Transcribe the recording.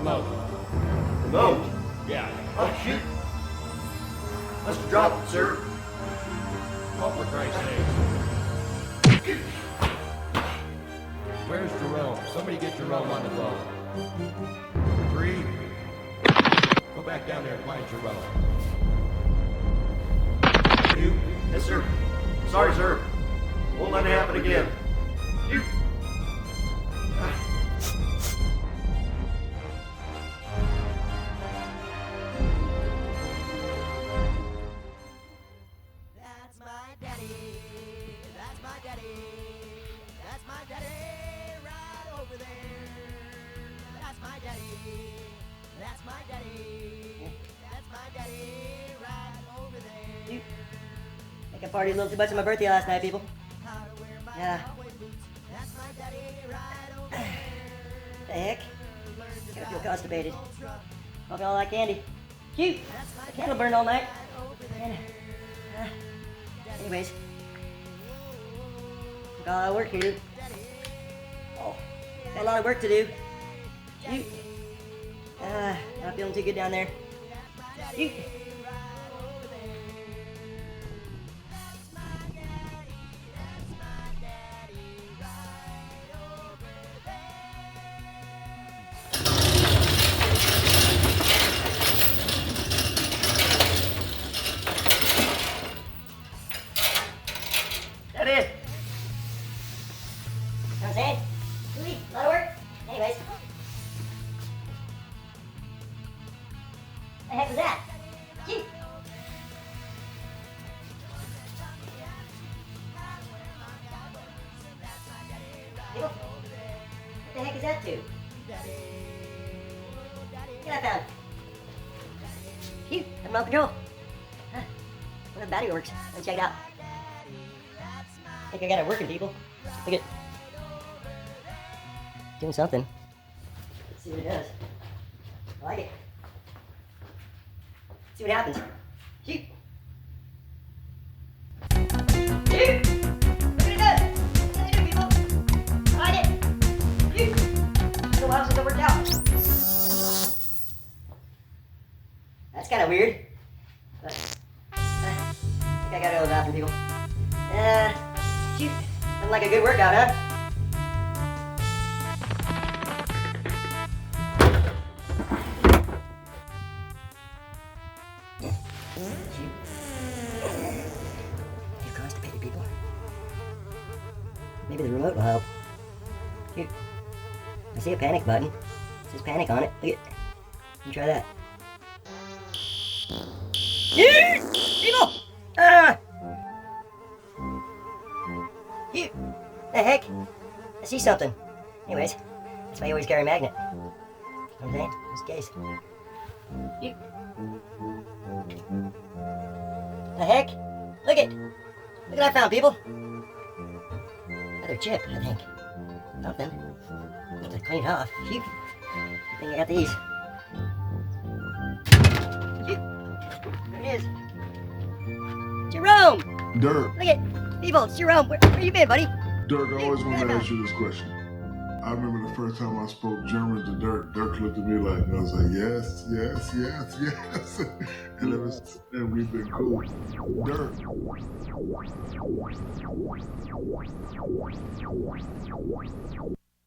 remote. Remote? Yeah. Oh, shoot. Must have dropped it, sir. Oh, for Christ's sake. Where's Jerome? Somebody get Jerome on the phone. 3. Go back down there and find Jerome. You? Yes, sir. Sorry, sir. Won't let it happen again. You. That's my daddy. That's my daddy. That's my daddy right over there. That's my daddy. That's my daddy. That's my daddy right over there. I think I partied a little too much on my birthday last night, people. Yeah. That's my daddy right over there. The heck? I feel constipated. Hope y'all like candy. Shoot! The candle burned all night. And, anyways. Got a lot of work here. Oh, got a lot of work to do. Shoot. Not feeling too good down there. Shoot. That is. You know what I'm saying? Really? A lot of work? Anyways. The heck was that? Shoot. People? What the heck is that to? Look at that found. Shoot, I'm remote control. Huh. Well, the battery works. Let's check it out. I think I got it working, people. Look at doing something. Let's see what it does. I like it. See what happens. Shoot. Shoot! Look what it does. Look what it does, people. I like it. Shoot. It's been a while since it worked out. That's kind of weird. But I think I gotta go to the bathroom, people. Shoot. Sounds like a good workout, huh? You're constipated, people. Maybe the remote will help. Here. I see a panic button. It says panic on it. Look at it. Let me try that. People! You! The heck? I see something. Anyways, that's why you always carry a magnet. You know what I'm saying? Just in case. You. The heck? Look at what I found, people. Another chip, I think. Something. I have to clean it off. Phew. I think I got these. Phew. There it is. Jerome! Dirk, Look at people, it's Jerome. Where you been, buddy? Dirk, I always wanted to ask you this question. I remember the first time I spoke German to Dirk, Dirk looked at me like, I was like, yes, yes, yes, yes. And ever since then, we've been cool. Dirk.